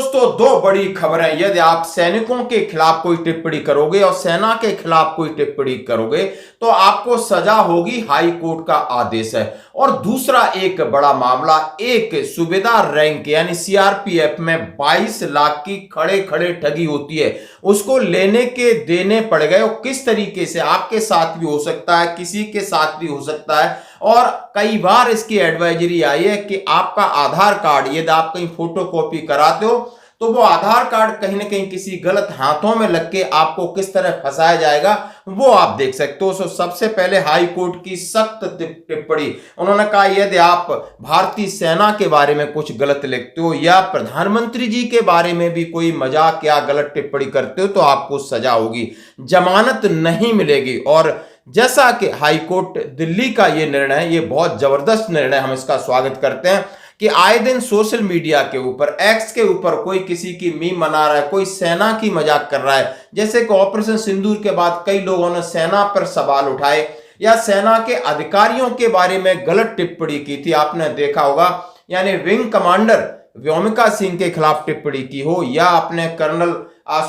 दोस्तों, दो बड़ी खबरें। यदि आप सैनिकों के खिलाफ कोई टिप्पणी करोगे और सेना के खिलाफ कोई टिप्पणी करोगे तो आपको सजा होगी, हाई कोर्ट का आदेश है। और दूसरा एक बड़ा मामला, एक सूबेदार रैंक यानी सीआरपीएफ में 22 लाख की खड़े खड़े ठगी होती है, उसको लेने के देने पड़ गए। और किस तरीके से आपके साथ भी हो सकता है, किसी के साथ भी हो सकता है। और कई बार इसकी एडवाइजरी आई है कि आपका आधार कार्ड यदि आप कहीं फोटो कॉपी कराते हो तो वो आधार कार्ड कहीं ना कहीं किसी गलत हाथों में लग के आपको किस तरह फंसाया जाएगा वो आप देख सकते हो। सबसे पहले हाई कोर्ट की सख्त टिप्पणी, उन्होंने कहा यदि आप भारतीय सेना के बारे में कुछ गलत लिखते हो या प्रधानमंत्री जी के बारे में भी कोई मजाक या गलत टिप्पणी करते हो तो आपको सजा होगी, जमानत नहीं मिलेगी। और जैसा कि हाई कोर्ट दिल्ली का ये निर्णय, ये बहुत जबरदस्त निर्णय, हम इसका स्वागत करते हैं कि आए दिन सोशल मीडिया के ऊपर, एक्स के ऊपर कोई किसी की मीम बना रहा है, कोई सेना की मजाक कर रहा है। जैसे कि ऑपरेशन सिंदूर के बाद कई लोगों ने सेना पर सवाल उठाए या सेना के अधिकारियों के बारे में गलत टिप्पणी की थी, आपने देखा होगा। यानी विंग कमांडर व्योमिका सिंह के खिलाफ टिप्पणी की हो या अपने कर्नल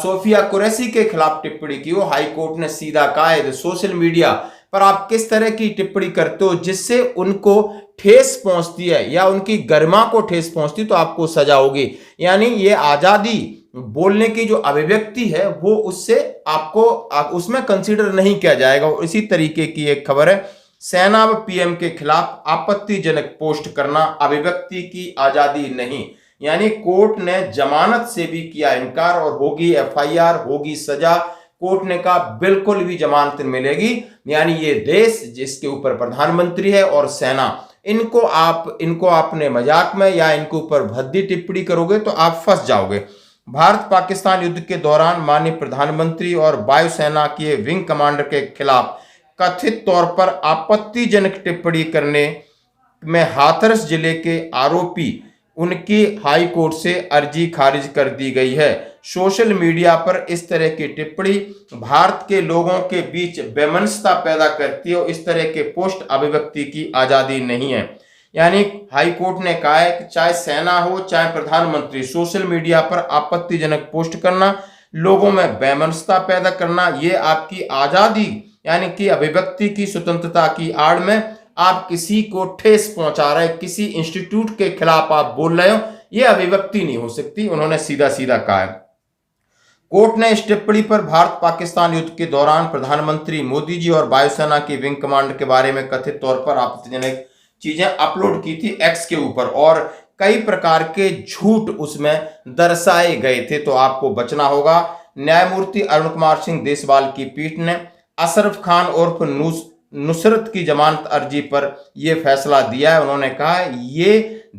सोफिया कुरैशी के खिलाफ टिप्पणी की हो, हाई कोर्ट ने सीधा कहा है सोशल मीडिया पर आप किस तरह की टिप्पणी करते हो जिससे उनको ठेस पहुंचती है या उनकी गरिमा को ठेस पहुंचती तो आपको सजा होगी। यानी ये आजादी बोलने की जो अभिव्यक्ति है वो उससे आपको उसमें कंसीडर नहीं किया जाएगा। और इसी तरीके की एक खबर है, सेना व पीएम के खिलाफ आपत्तिजनक पोस्ट करना अभिव्यक्ति की आजादी नहीं। यानी कोर्ट ने जमानत से भी किया इनकार और होगी एफआईआर, होगी सजा। कोर्ट ने कहा बिल्कुल भी जमानत मिलेगी। यानी ये देश जिसके ऊपर प्रधानमंत्री है और सेना, इनको आपने मजाक में या इनके ऊपर भद्दी टिप्पणी करोगे तो आप फंस जाओगे। भारत पाकिस्तान युद्ध के दौरान माननीय प्रधानमंत्री और वायुसेना के विंग कमांडर के खिलाफ कथित तौर पर आपत्तिजनक टिप्पणी करने में हाथरस जिले के आरोपी उनकी हाई कोर्ट से अर्जी खारिज कर दी गई है। सोशल मीडिया पर इस तरह की टिप्पणी भारत के लोगों के बीच वैमनस्यता पैदा करती है और इस तरह के पोस्ट अभिव्यक्ति की आजादी नहीं है। यानी हाई कोर्ट ने कहा है कि चाहे सेना हो चाहे प्रधानमंत्री, सोशल मीडिया पर आपत्तिजनक पोस्ट करना, लोगों में वैमनस्यता पैदा करना, ये आपकी आजादी यानी कि अभिव्यक्ति की स्वतंत्रता की आड़ में आप किसी को ठेस पहुंचा रहे, किसी इंस्टीट्यूट के खिलाफ आप बोल रहे हो, यह अभिव्यक्ति नहीं हो सकती। उन्होंने सीधा सीधा कहा है। कोर्ट ने इस टिप्पणी पर भारत पाकिस्तान युद्ध के दौरान प्रधानमंत्री मोदी जी और वायुसेना के विंग कमांडर के बारे में कथित तौर पर आपत्तिजनक चीजें अपलोड की थी एक्स के ऊपर और कई प्रकार के झूठ उसमें दर्शाए गए थे, तो आपको बचना होगा। न्यायमूर्ति अरुण कुमार सिंह देसवाल की पीठ ने अशरफ खान उर्फ नुसरत की जमानत अर्जी पर यह फैसला दिया है। उन्होंने कहा ये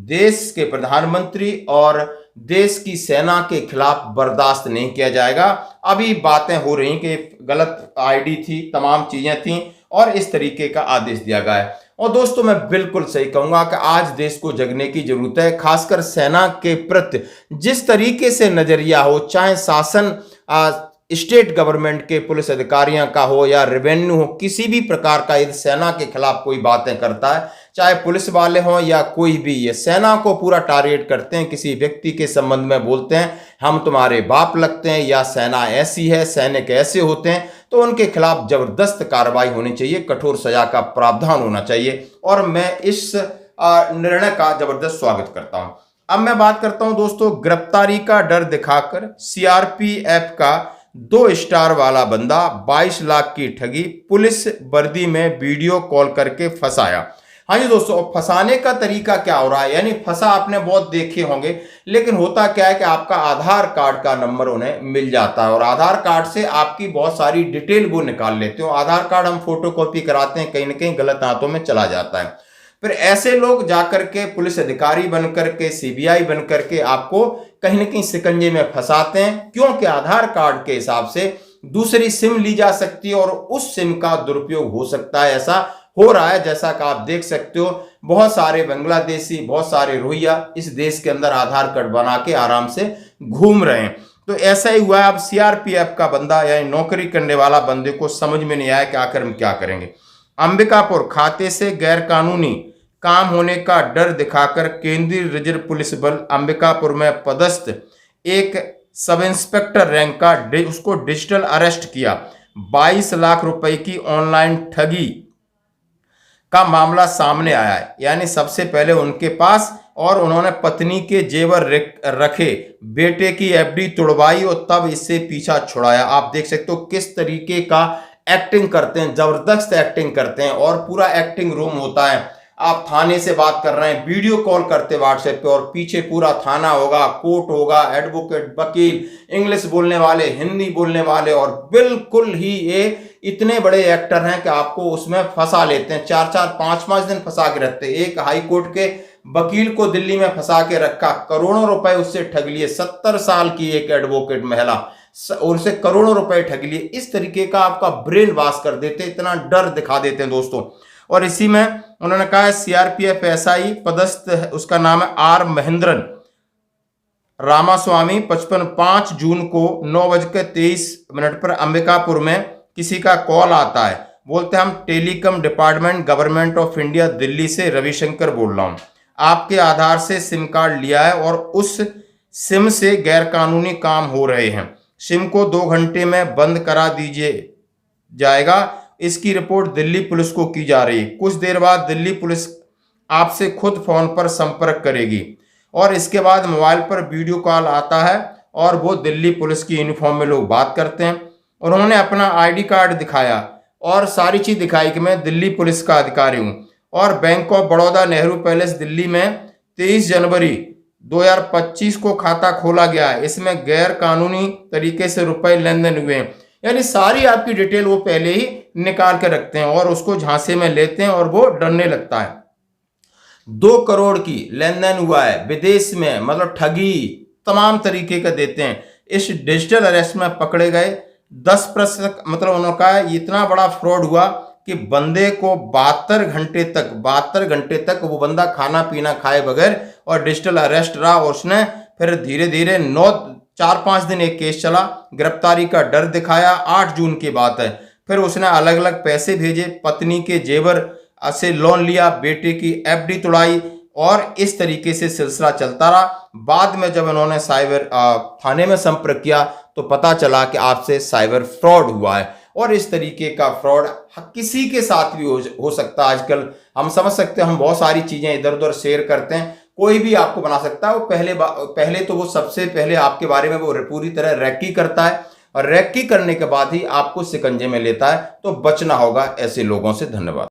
देश के प्रधानमंत्री और देश की सेना के खिलाफ बर्दाश्त नहीं किया जाएगा। अभी बातें हो रही कि गलत आईडी थी, तमाम चीजें थी और इस तरीके का आदेश दिया गया है। और दोस्तों, मैं बिल्कुल सही कहूंगा कि आज देश को जगने की जरूरत है, खासकर सेना के प्रति जिस तरीके से नजरिया हो, चाहे शासन स्टेट गवर्नमेंट के पुलिस अधिकारियों का हो या रेवेन्यू हो, किसी भी प्रकार का यदि सेना के खिलाफ कोई बातें करता है, चाहे पुलिस वाले हों या कोई भी, ये सेना को पूरा टारगेट करते हैं, किसी व्यक्ति के संबंध में बोलते हैं हम तुम्हारे बाप लगते हैं या सेना ऐसी है, सैनिक ऐसे होते हैं, तो उनके खिलाफ जबरदस्त कार्रवाई होनी चाहिए, कठोर सजा का प्रावधान होना चाहिए। और मैं इस निर्णय का जबरदस्त स्वागत करता हूं। अब मैं बात करता हूं दोस्तों, गिरफ्तारी का डर दिखाकर सीआरपीएफ का 2 स्टार वाला बंदा 22 लाख की ठगी, पुलिस वर्दी में वीडियो कॉल करके फंसाया। हाँ जी दोस्तों, फंसाने का तरीका क्या हो रहा है, यानी फंसा आपने बहुत देखे होंगे, लेकिन होता क्या है कि आपका आधार कार्ड का नंबर उन्हें मिल जाता है और आधार कार्ड से आपकी बहुत सारी डिटेल वो निकाल लेते हो। आधार कार्ड हम फोटो कॉपी कराते हैं, कहीं ना कहीं गलत हाथों में चला जाता है। फिर ऐसे लोग जाकर के पुलिस अधिकारी बनकर के, सीबीआई बनकर के आपको कहीं ना कहीं शिकंजे में फंसाते हैं, क्योंकि आधार कार्ड के हिसाब से दूसरी सिम ली जा सकती है और उस सिम का दुरुपयोग हो सकता है। ऐसा हो रहा है, जैसा कि आप देख सकते हो, बहुत सारे बांग्लादेशी, बहुत सारे रोहिंग्या इस देश के अंदर आधार कार्ड बना के आराम से घूम रहे हैं। तो ऐसा ही हुआ है। अब सीआरपीएफ का बंदा यानी नौकरी करने वाला बंदे को समझ में नहीं आया कि आखिर हम क्या करेंगे। अंबिकापुर खाते से गैरकानूनी काम होने का डर दिखाकर केंद्रीय रिजर्व पुलिस बल अंबिकापुर में पदस्थ एक सब इंस्पेक्टर रैंक का उसको डिजिटल अरेस्ट किया। 22 लाख रुपए की ऑनलाइन ठगी का मामला सामने आया है। यानी सबसे पहले उनके पास, और उन्होंने पत्नी के जेवर रखे, बेटे की एफडी तुड़वाई और तब इससे पीछा छुड़ाया। आप देख सकते हो किस तरीके का एक्टिंग करते हैं, जबरदस्त एक्टिंग करते हैं, और पूरा एक्टिंग रूम होता है। आप थाने से बात कर रहे हैं, वीडियो कॉल करते व्हाट्सएप पे, और पीछे पूरा थाना होगा, कोर्ट होगा, एडवोकेट, वकील, इंग्लिश बोलने वाले, हिंदी बोलने वाले, और बिल्कुल ही ये इतने बड़े एक्टर हैं कि आपको उसमें फंसा लेते हैं। 4-4, 5-5 दिन फंसा के रखते हैं। एक हाई कोर्ट के वकील को दिल्ली में फंसा के रखा, करोड़ों रुपए उससे ठग लिए। 70 साल की एक एडवोकेट महिला, और उसे करोड़ों रुपए ठग लिए। इस तरीके का आपका ब्रेन वॉश कर देते, इतना डर दिखा देते हैं दोस्तों। और इसी में उन्होंने कहा है सीआरपीएफ एसआई पदस्थ है, उसका नाम है आर महेंद्रन रामास्वामी। 5 जून को 9:23 पर अंबिकापुर में किसी का कॉल आता है। बोलते हैं हम telecom department government of India Delhi से रविशंकर बोल रहा हूं, आपके आधार से सिम कार्ड लिया है और उस सिम से गैरकानूनी काम हो रहे हैं। सिम को 2 घंटे में बंद करा दीजिए जाएगा। इसकी रिपोर्ट दिल्ली पुलिस को की जा रही है। कुछ देर बाद दिल्ली पुलिस आपसे खुद फोन पर संपर्क करेगी, और इसके बाद मोबाइल पर वीडियो कॉल आता है और वो दिल्ली पुलिस की यूनिफॉर्म में लोग बात करते हैं। उन्होंने अपना आईडी कार्ड दिखाया और सारी चीज दिखाई कि मैं दिल्ली पुलिस का अधिकारी हूं, और bank of Baroda Nehru palace Delhi में 23 जनवरी 2025 को खाता खोला गया है। इसमें गैर कानूनी तरीके से रुपए लेन देन हुए हैं। यानी सारी आपकी डिटेल वो पहले ही निकाल के रखते हैं और उसको झांसे में लेते हैं, और वो डरने लगता है। 2 करोड़ की लेन देन हुआ है विदेश में, मतलब ठगी तमाम तरीके का देते हैं। इस डिजिटल अरेस्ट में पकड़े गए 10%, मतलब उन्होंने कहा इतना बड़ा फ्रॉड हुआ कि बंदे को 72 घंटे तक वो बंदा खाना पीना खाए बगैर और डिजिटल अरेस्ट रहा। और उसने फिर धीरे धीरे 4-5 दिन एक केस चला, गिरफ्तारी का डर दिखाया। 8 जून की बात है। फिर उसने अलग अलग पैसे भेजे, पत्नी के जेवर से लोन लिया, बेटे की एफडी तुड़ाई, और इस तरीके से सिलसिला चलता रहा। बाद में जब उन्होंने साइबर थाने में संपर्क किया तो पता चला कि आपसे साइबर फ्रॉड हुआ है। और इस तरीके का फ्रॉड किसी के साथ भी हो सकता है। आजकल हम समझ सकते हैं, हम बहुत सारी चीजें इधर उधर शेयर करते हैं, कोई भी आपको बना सकता है। वो पहले तो वो सबसे पहले आपके बारे में वो पूरी तरह रैकी करता है, और रैकी करने के बाद ही आपको शिकंजे में लेता है। तो बचना होगा ऐसे लोगों से। धन्यवाद।